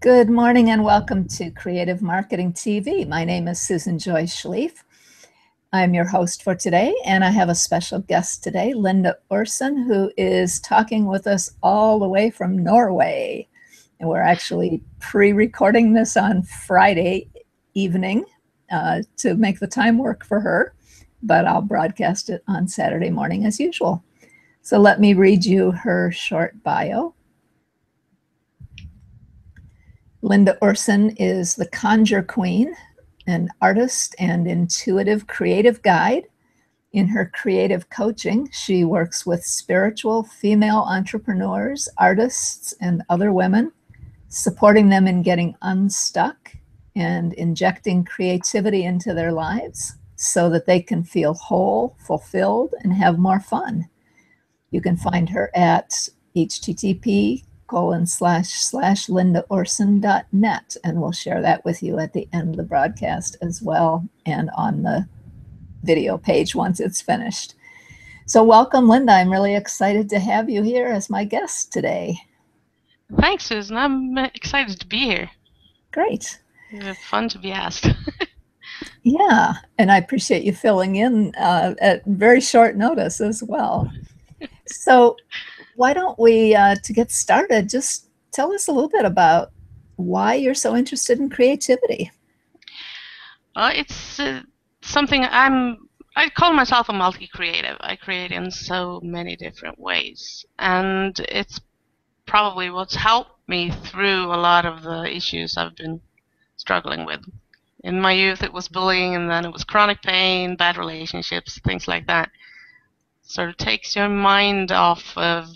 Good morning and welcome to Creative Marketing TV. My name is Susan Joy Schlief. I'm your host for today, and I have a special guest today, Linda Ursin, who is talking with us all the way from Norway. And we're actually pre-recording this on Friday evening to make the time work for her, but I'll broadcast it on Saturday morning as usual. So let me read you her short bio. Linda Ursin is the Conjure Queen, an artist and intuitive creative guide. In her creative coaching, she works with spiritual female entrepreneurs, artists, and other women, supporting them in getting unstuck and injecting creativity into their lives so that they can feel whole, fulfilled, and have more fun. You can find her at http://lindaursin.net, and we'll share that with you at the end of the broadcast as well and on the video page once it's finished. So welcome, Linda. I'm really excited to have you here as my guest today. Thanks, Susan. I'm excited to be here. Great. It's fun to be asked. Yeah, and I appreciate you filling in at very short notice as well. So why don't we, to get started, just tell us a little bit about why you're so interested in creativity. It's something I call myself a multi-creative. I create in so many different ways, and it's probably what's helped me through a lot of the issues I've been struggling with. In my youth, it was bullying, and then it was chronic pain, bad relationships, things like that. Sort of takes your mind off of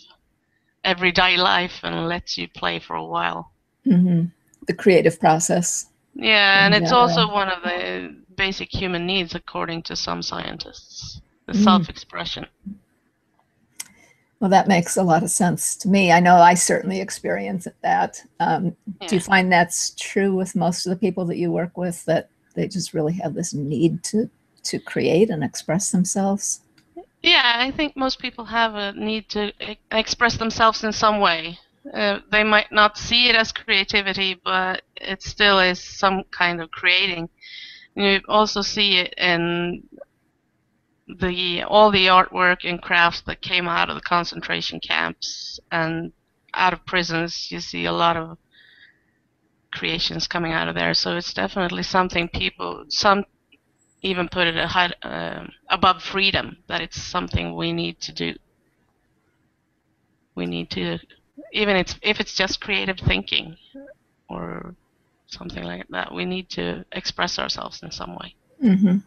everyday life and lets you play for a while. Mm-hmm. The creative process. Yeah, and it's also one of the basic human needs, according to some scientists, the self-expression. Well, that makes a lot of sense to me. I know I certainly experience that. Do you find that's true with most of the people that you work with, that they just really have this need to create and express themselves? Yeah, I think most people have a need to express themselves in some way. They might not see it as creativity, but it still is some kind of creating. You also see it in all the artwork and crafts that came out of the concentration camps and out of prisons. You see a lot of creations coming out of there. So it's definitely something some even put it above freedom, that it's something we need to do. We need to, even if it's just creative thinking or something like that, we need to express ourselves in some way. Mm-hmm.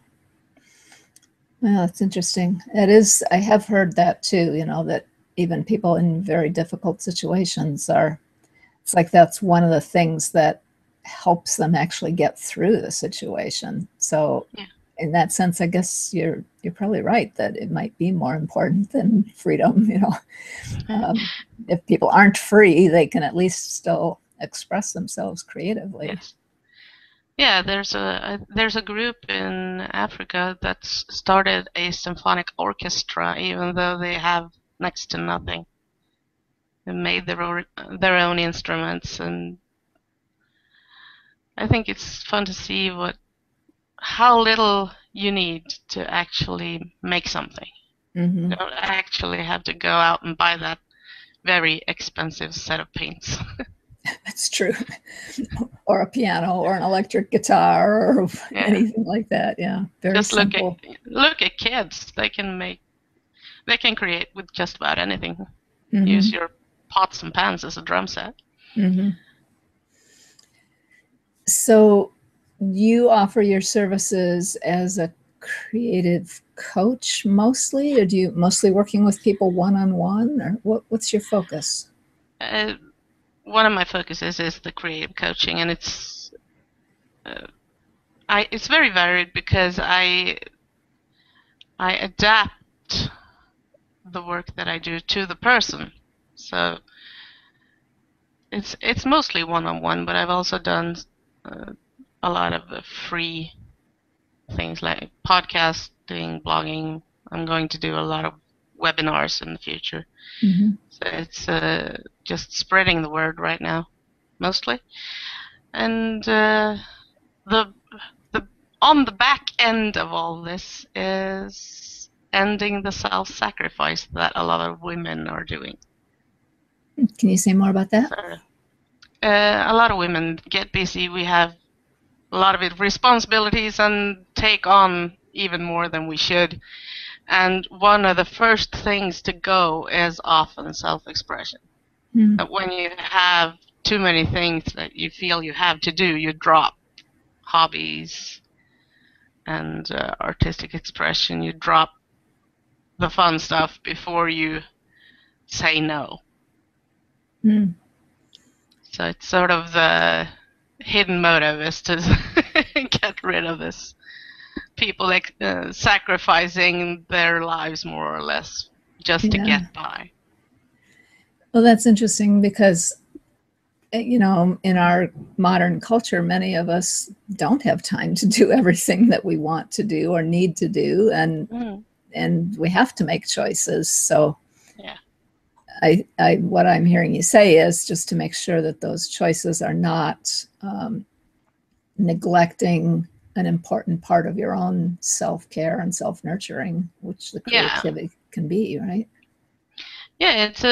Well, that's interesting. It is. I have heard that too, that even people in very difficult situations it's like that's one of the things that helps them actually get through the situation. So yeah. In that sense, I guess you're probably right that it might be more important than freedom. If people aren't free, they can at least still express themselves creatively. Yes. Yeah, there's a group in Africa that's started a symphonic orchestra, even though they have next to nothing. They made their own instruments, and I think it's fun to see how little you need to actually make something. Mm-hmm. You don't actually have to go out and buy that very expensive set of paints. That's true. Or a piano or an electric guitar or anything like that. Yeah. Very just simple. Look at kids. They can create with just about anything. Mm-hmm. Use your pots and pans as a drum set. Mm-hmm. So you offer your services as a creative coach mostly, or do you mostly working with people one-on-one, or what's your focus? One of my focuses is the creative coaching, and it's very varied because I adapt the work that I do to the person. So it's mostly one-on-one, but I've also done a lot of the free things like podcasting, blogging. I'm going to do a lot of webinars in the future. Mm-hmm. So it's just spreading the word right now, mostly. And the the on the back end of all this is ending the self-sacrifice that a lot of women are doing. Can you say more about that? So, a lot of women get busy. We have a lot of responsibilities and take on even more than we should. And one of the first things to go is often self-expression. When you have too many things that you feel you have to do, you drop hobbies and artistic expression. You drop the fun stuff before you say no. So it's sort of the hidden motive is to get rid of this. People sacrificing their lives more or less just to get by. Well, that's interesting because, you know, in our modern culture, many of us don't have time to do everything that we want to do or need to do, and we have to make choices. So yeah, what I'm hearing you say is just to make sure that those choices are not neglecting an important part of your own self-care and self-nurturing, which the creativity can be, right? Yeah, it's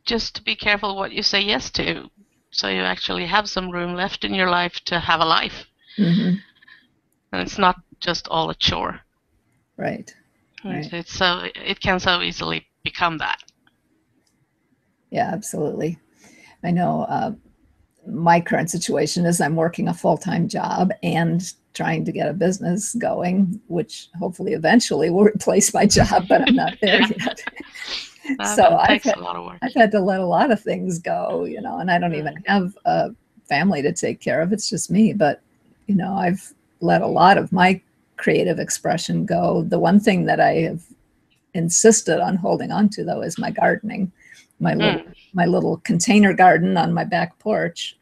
just to be careful what you say yes to, so you actually have some room left in your life to have a life. And it's not just all a chore. Right. It can so easily become that. Yeah, absolutely. I know my current situation is I'm working a full-time job and trying to get a business going, which hopefully eventually will replace my job, but I'm not there yet. So I've had to let a lot of things go, you know, and I don't even have a family to take care of. It's just me. But, you know, I've let a lot of my creative expression go. The one thing that I have insisted on holding on to, though, is my gardening. My little container garden on my back porch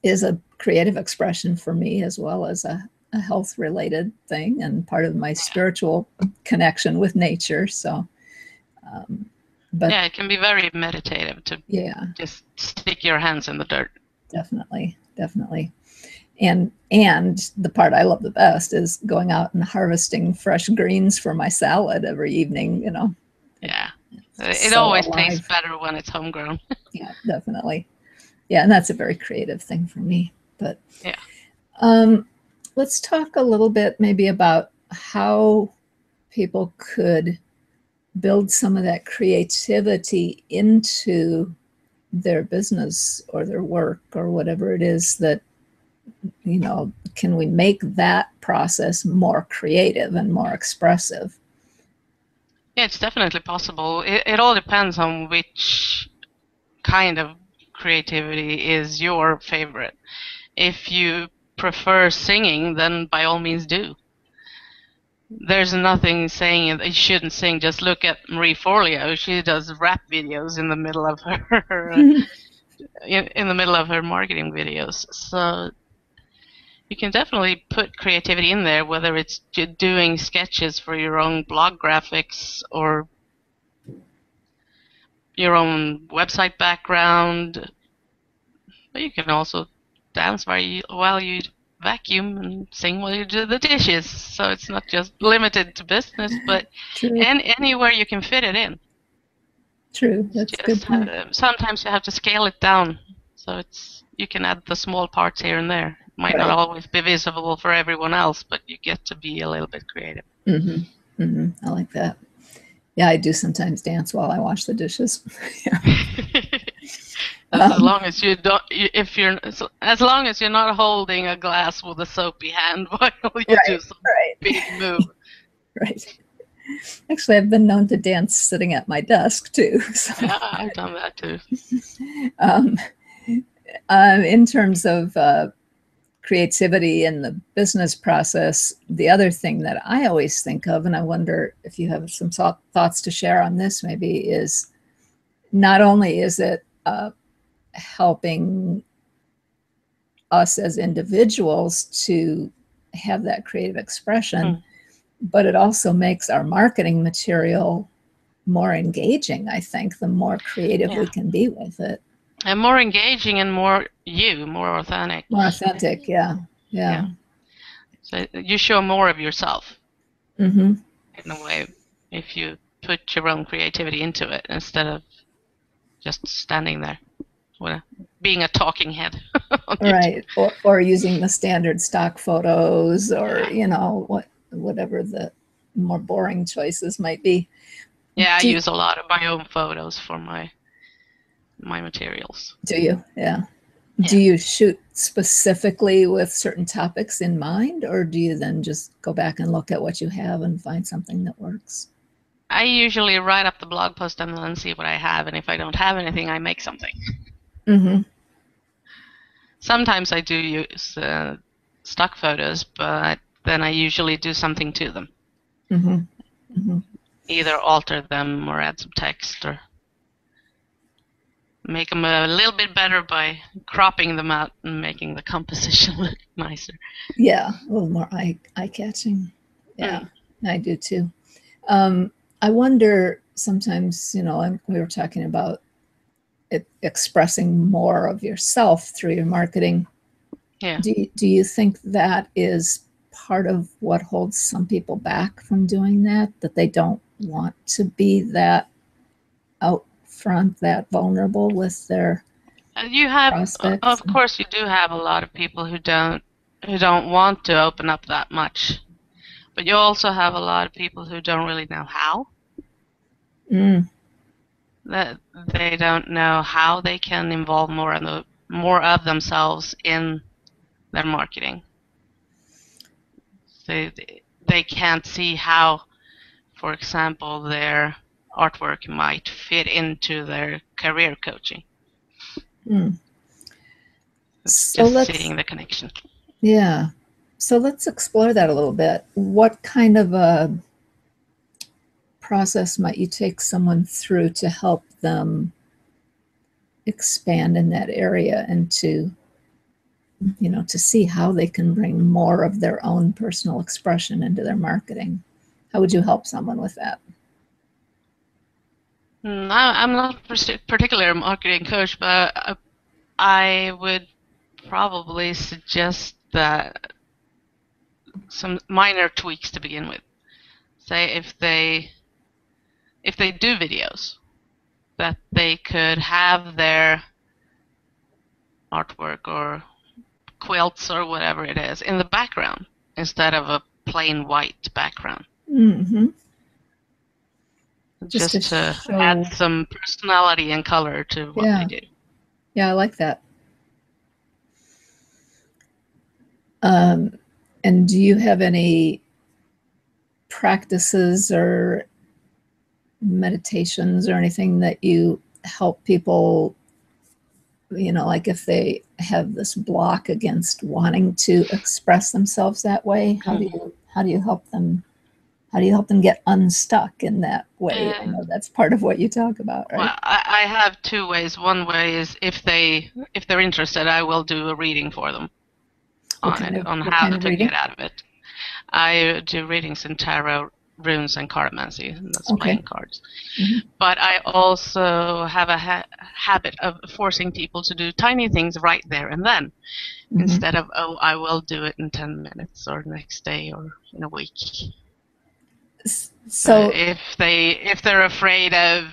is a creative expression for me, as well as a health-related thing and part of my spiritual connection with nature. So, but yeah, it can be very meditative to just stick your hands in the dirt. Definitely. And the part I love the best is going out and harvesting fresh greens for my salad every evening, you know. Yeah. It always tastes better when it's homegrown. Yeah, definitely. Yeah, and that's a very creative thing for me. But let's talk a little bit maybe about how people could build some of that creativity into their business or their work or whatever it is that, you know, can we make that process more creative and more expressive? Yeah, it's definitely possible. It all depends on which kind of creativity is your favorite. If you prefer singing, then by all means do. There's nothing saying that you shouldn't sing. Just look at Marie Forleo. She does rap videos in the middle of her in the middle of her marketing videos. So you can definitely put creativity in there, whether it's doing sketches for your own blog graphics or your own website background. But you can also dance while you vacuum and sing while you do the dishes. So it's not just limited to business, but anywhere you can fit it in. True, that's a good point. Sometimes you have to scale it down, so you can add the small parts here and there. It might not always be visible for everyone else, but you get to be a little bit creative. I like that. Yeah, I do sometimes dance while I wash the dishes. As long as you don't, as long as you're not holding a glass with a soapy hand while you do some big move. Right. Actually, I've been known to dance sitting at my desk too. So. Yeah, I've done that too. In terms of creativity in the business process, the other thing that I always think of, and I wonder if you have some thoughts to share on this maybe, is not only is it helping us as individuals to have that creative expression, but it also makes our marketing material more engaging, I think, the more creative we can be with it. and more engaging and more more authentic. More authentic, yeah. Yeah. So you show more of yourself Mm-hmm. in a way if you put your own creativity into it instead of just standing there with being a talking head on YouTube. Right. Or using the standard stock photos, or, Yeah. whatever the more boring choices might be. Yeah, I Do, use a lot of my own photos for my materials. do you? Yeah. Do Yeah. you shoot specifically with certain topics in mind, or do you then just go back and look at what you have and find something that works? I usually write up the blog post and then see what I have, and if I don't have anything, I make something. Mm-hmm. Sometimes I do use stock photos, but then I usually do something to them. Mm-hmm. Mm-hmm. Either alter them or add some text or make them a little bit better by cropping them out and making the composition look nicer. Yeah, a little more eye-catching. Yeah, Mm. I do too. I wonder sometimes, we were talking about expressing more of yourself through your marketing. Yeah. Do you think that is part of what holds some people back from doing that? That they don't want to be that out front, that vulnerable with their You have, prospects? of course, you do have a lot of people who don't want to open up that much, but you also have a lot of people who don't really know how. Mm, That they don't know how they can involve more of themselves in their marketing. They can't see how, for example, their artwork might fit into their career coaching. mm. It's So just let's seeing the connection. Yeah. So let's explore that a little bit. What kind of a process might you take someone through to help them expand in that area, and to see how they can bring more of their own personal expression into their marketing? How would you help someone with that? I'm not a particular marketing coach, but I would probably suggest that some minor tweaks to begin with. Say if they do videos, that they could have their artwork or quilts or whatever it is in the background instead of a plain white background. Mm-hmm. Just to Just to add show. some personality and color to what they Yeah. do. Yeah, I like that. Um, and do you have any practices or meditations or anything that you help people, like if they have this block against wanting to express themselves that way? how do Mm. you how do you help them how do you help them get unstuck in that way? I know And that's part of what you talk about, right? well, I have two ways. One way is if they're interested, I will do a reading for them what on kind it, of on what how kind of to get reading? out of it. I do readings in tarot, runes, and cartomancy, and that's Okay. playing cards. Mm-hmm. But I also have a habit of forcing people to do tiny things right there and then, Mm-hmm. instead of, oh, I will do it in 10 minutes or next day or in a week. So So if they're afraid of,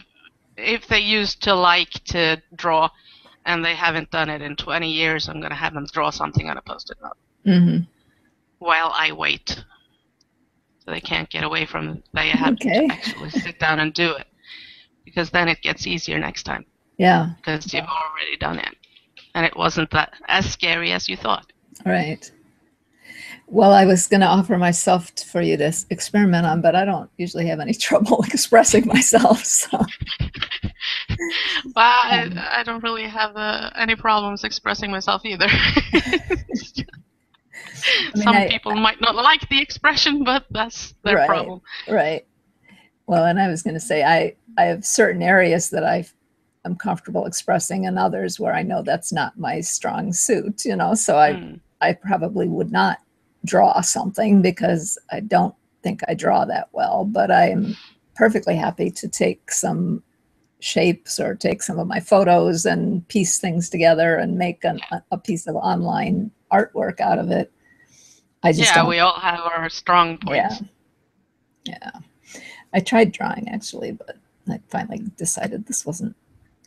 if they used to like to draw and they haven't done it in 20 years, I'm going to have them draw something on a post-it note mm-hmm. while I wait. So they can't get away from it. They have to Okay. actually sit down and do it, because then it gets easier next time Yeah. because you've already done it and it wasn't that as scary as you thought. Right. Well, I was going to offer myself for you to experiment on, but I don't usually have any trouble expressing myself. So, Well, I, um, I don't really have any problems expressing myself either. I mean, Some people might not like the expression, but that's their right, problem. right. Well, and I was going to say, I have certain areas that I'm comfortable expressing, and others where I know that's not my strong suit. So Mm. I probably would not draw something because I don't think I draw that well. But I am perfectly happy to take some shapes or take some of my photos and piece things together and make a piece of online artwork out of it. I just don't. We all have our strong points. Yeah. I tried drawing actually, but I finally decided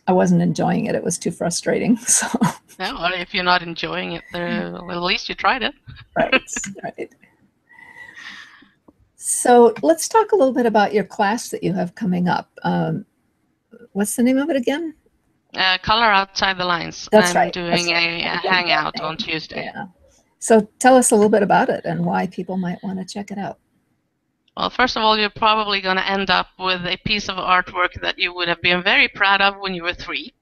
I wasn't enjoying it. It was too frustrating. So. No, well, if you're not enjoying it, well, at least you tried it. Right. So let's talk a little bit about your class that you have coming up. What's the name of it again? Color Outside the Lines. That's I'm right. doing a hangout on Tuesday. Yeah. So tell us a little bit about it and why people might want to check it out. Well, first of all, you're probably going to end up with a piece of artwork that you would have been very proud of when you were 3.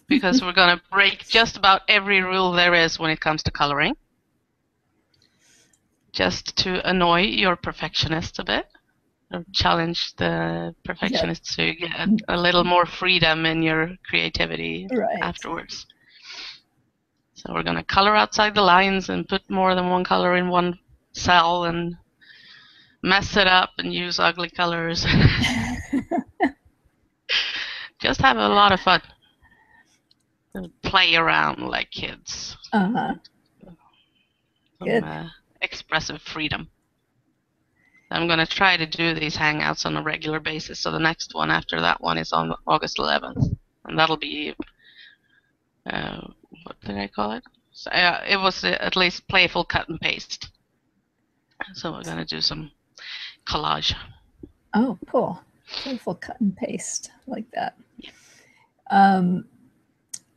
Because we're going to break just about every rule there is when it comes to coloring. Just to annoy your perfectionists a bit. Or challenge the perfectionists to get a little more freedom in your creativity afterwards. So we're going to color outside the lines and put more than one color in one cell and mess it up and use ugly colors. Just have a lot of fun. Play around like kids. Some expressive freedom. I'm going to try to do these hangouts on a regular basis. So the next one after that one is on August 11th. And that'll be, what did I call it? So, it was at least playful cut and paste. So we're going to do some collage. Oh, cool. Playful cut and paste, like that. Yeah.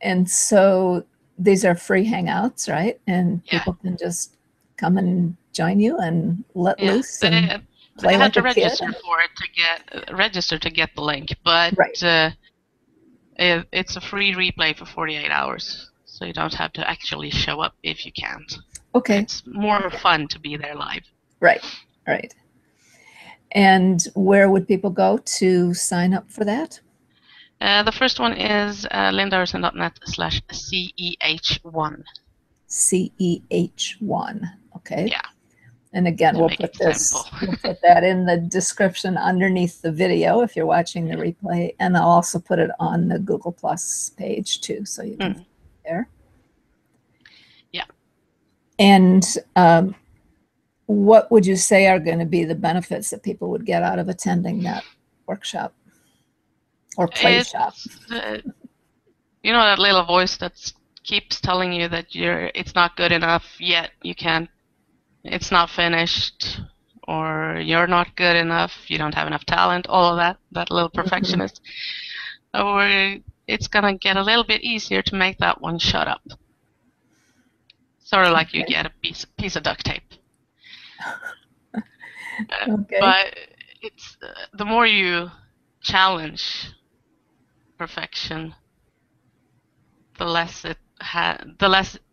And so these are free hangouts, right? And people can just come and join you and let loose and play they like have to a kid. register for it to get the link, but it's a free replay for 48 hours, so you don't have to actually show up if you can't. Okay. It's more fun to be there live. Right. And where would people go to sign up for that? The first one is lindaursin.net/CEH1. CEH1. Okay. Yeah. And again, we'll put that in the description underneath the video if you're watching the replay. And I'll also put it on the Google Plus page too, so you can find it there. Yeah. And what would you say are going to be the benefits that people would get out of attending that workshop or play shop? You know that little voice that keeps telling you that it's not good enough yet, you can't, it's not finished, or you're not good enough, you don't have enough talent, all of that little perfectionist. Or it's going to get a little bit easier to make that one shut up. Sort of like you get a piece of duct tape. But it's the more you challenge perfection, the less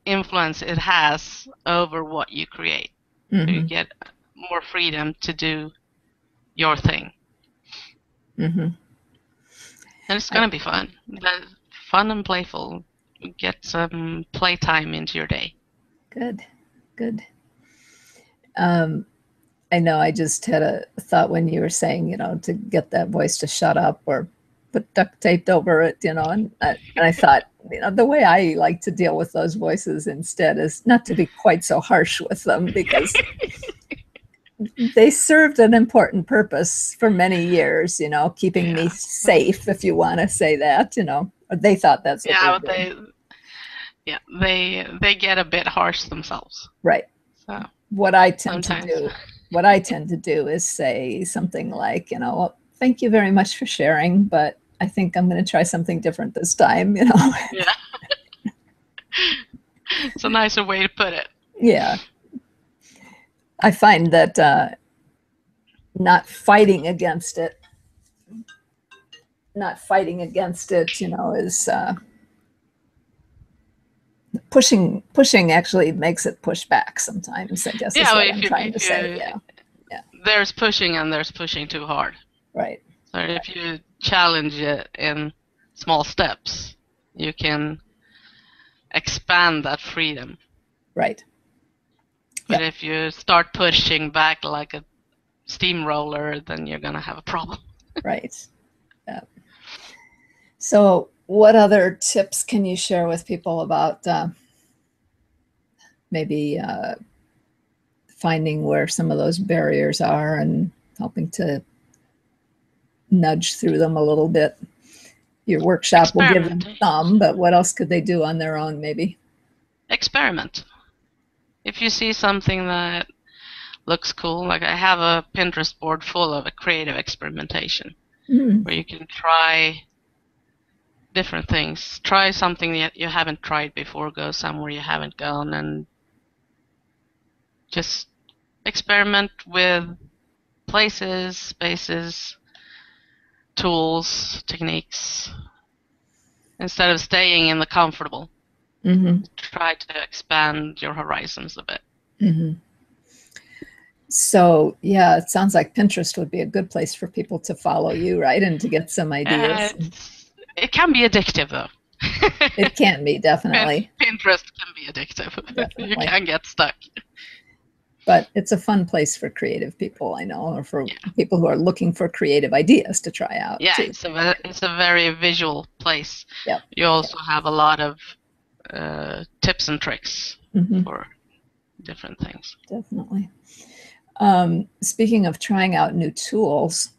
influence it has over what you create. So you get more freedom to do your thing. And it's going to be fun. Fun and playful. Get some playtime into your day. Good. I know I just had a thought when you were saying, to get that voice to shut up or put duct taped over it, and I thought, the way I like to deal with those voices instead is not to be quite so harsh with them, because they served an important purpose for many years, keeping me safe, if you want to say that, or they thought that's what they did. They get a bit harsh themselves. Right. So what I tend to do is say something like, well, thank you very much for sharing, but I think I'm going to try something different this time, Yeah. It's a nicer way to put it. Yeah. I find that not fighting against it, is pushing actually makes it push back sometimes, I guess is what I'm trying to say. Yeah. There's pushing and there's pushing too hard. Right. So if you challenge it in small steps, you can expand that freedom. Right. But if you start pushing back like a steamroller, then you're going to have a problem. Right. Yeah. So what other tips can you share with people about maybe finding where some of those barriers are and helping to nudge through them a little bit? Your workshop will give them some, but what else could they do on their own maybe? Experiment. If you see something that looks cool, like I have a Pinterest board full of a creative experimentation where you can try different things. Try something that you haven't tried before, go somewhere you haven't gone, and just experiment with places, spaces, tools, techniques, instead of staying in the comfortable. Try to expand your horizons a bit. So yeah, it sounds like Pinterest would be a good place for people to follow you, right? And to get some ideas. It can be addictive though. It can be, definitely. Pinterest can be addictive. Definitely. You can get stuck. But it's a fun place for creative people, I know, or for people who are looking for creative ideas to try out. Yeah, it's a very visual place. Yep. You also have a lot of tips and tricks for different things. Definitely. Speaking of trying out new tools,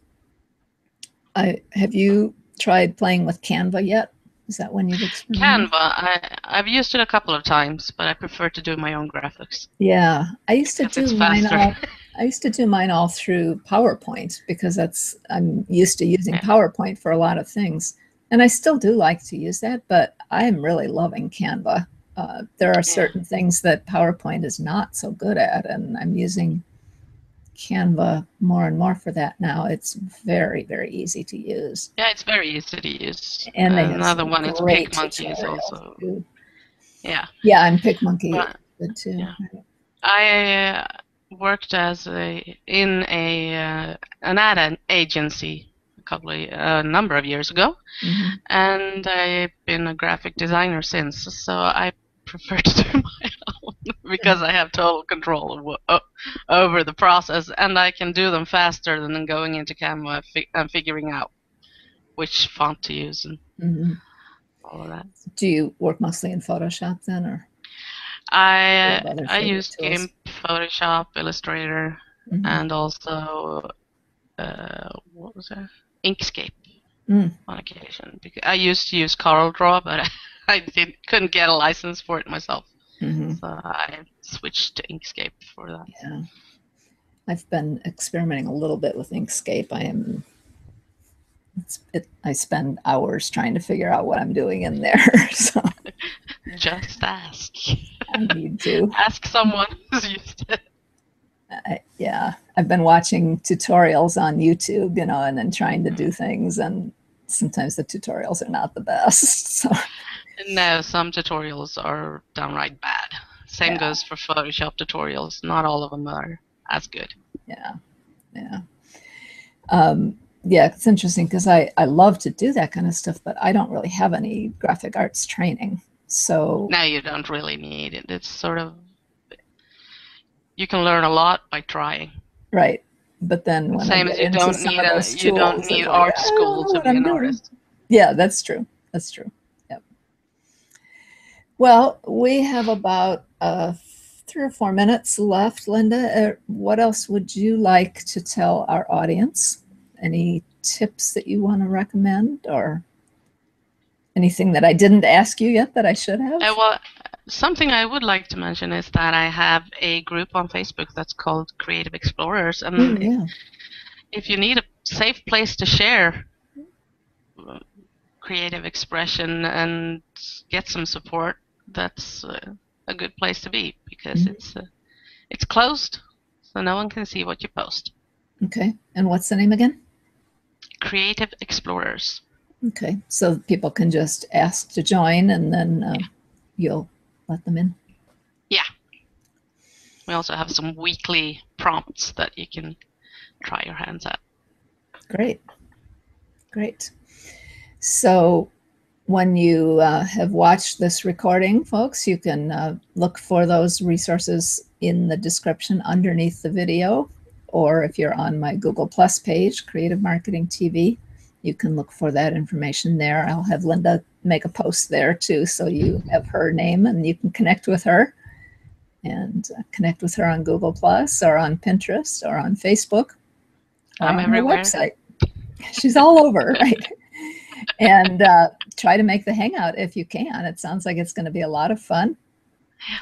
have you tried playing with Canva yet? Is that when you've experimented? Canva, I've used it a couple of times, but I prefer to do my own graphics. Yeah, I used to do mine all. I used to do mine all through PowerPoint because I'm used to using PowerPoint for a lot of things, and I still do like to use that. But I am really loving Canva. There are certain things that PowerPoint is not so good at, and I'm using Canva more and more for that now. It's very, very easy to use. Yeah, it's very easy to use. And another one is PicMonkey is also. Too. Yeah. Yeah, and PicMonkey is good too. Yeah. I worked in an ad agency a number of years ago, and I've been a graphic designer since. So I prefer to do my own because I have total control over the process, and I can do them faster than going into Canva and figuring out which font to use and all of that. Do you work mostly in Photoshop then, or? I use GIMP, Photoshop, Illustrator, and also what was that? Inkscape on occasion. Because I used to use CorelDRAW, but I couldn't get a license for it myself, so I switched to Inkscape for that. Yeah, I've been experimenting a little bit with Inkscape. I spend hours trying to figure out what I'm doing in there. So just ask. I need to ask someone who's used it. I've been watching tutorials on YouTube, and then trying to do things, and sometimes the tutorials are not the best. So. No, some tutorials are downright bad. Same goes for Photoshop tutorials. Not all of them are as good. Yeah, it's interesting because I love to do that kind of stuff, but I don't really have any graphic arts training. So no, you don't really need it. It's sort of, you can learn a lot by trying. Right, but then when same as you don't need art school to be an artist. Yeah, that's true. That's true. Yep. Well, we have about 3 or 4 minutes left, Linda. What else would you like to tell our audience? Any tips that you want to recommend, or anything that I didn't ask you yet that I should have? Well, something I would like to mention is that I have a group on Facebook that's called Creative Explorers, and if you need a safe place to share creative expression and get some support, that's a good place to be, because it's closed, so no one can see what you post. Okay, and what's the name again? Creative Explorers. Okay, so people can just ask to join, and then you'll let them in? Yeah. We also have some weekly prompts that you can try your hands at. Great. Great. So when you have watched this recording, folks, you can look for those resources in the description underneath the video, or if you're on my Google Plus page, Creative Marketing TV, you can look for that information there. I'll have Linda make a post there too, so you have her name and you can connect with her, and connect with her on Google Plus or on Pinterest or on Facebook or I'm on her everywhere. website. She's all over, right? And try to make the hangout if you can. It sounds like it's going to be a lot of fun. Yeah.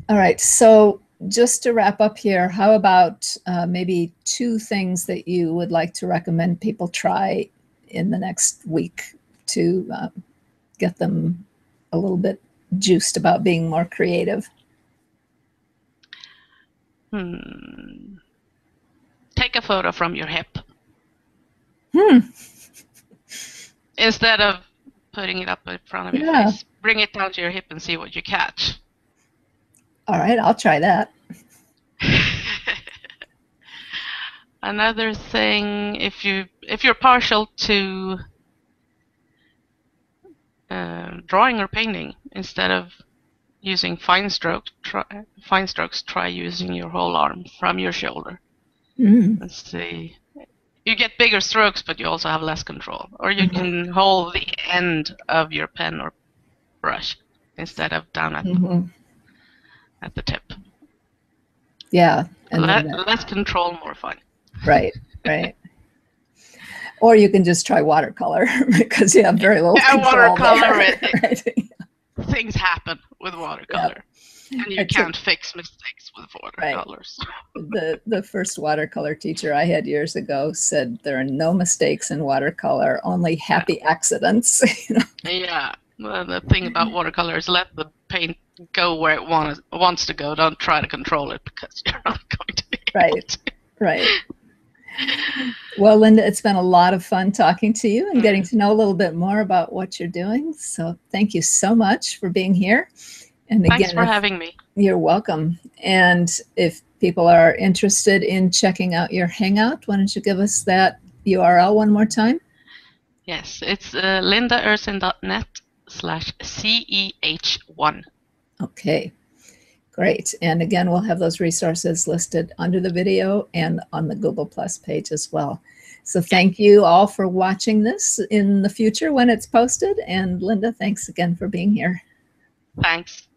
All right, so just to wrap up here, how about maybe 2 things that you would like to recommend people try in the next week to get them a little bit juiced about being more creative? Take a photo from your hip. Hmm. Instead of putting it up in front of your face, bring it down to your hip and see what you catch. All right, I'll try that. Another thing, if you're partial to drawing or painting, instead of using fine strokes, try using your whole arm from your shoulder. Let's see. You get bigger strokes, but you also have less control. Or you can hold the end of your pen or brush instead of down at the tip. Yeah. And less control, more fun. Right, right. Or you can just try watercolor because you have very little control watercolor there. Right? Things happen with watercolor. Yep. And you can't fix mistakes with watercolors. Right. The first watercolor teacher I had years ago said there are no mistakes in watercolor, only happy accidents. Yeah. Well, the thing about watercolor is let the paint go where it wants to go. Don't try to control it because you're not going to be able to. Right. Well, Linda, it's been a lot of fun talking to you and getting to know a little bit more about what you're doing. So thank you so much for being here. And again, thanks for having me. You're welcome. And if people are interested in checking out your Hangout, why don't you give us that URL one more time? Yes, it's lindaursin.net/CEH1. Okay, great. And again, we'll have those resources listed under the video and on the Google Plus page as well. So thank you all for watching this in the future when it's posted. And Linda, thanks again for being here. Thanks.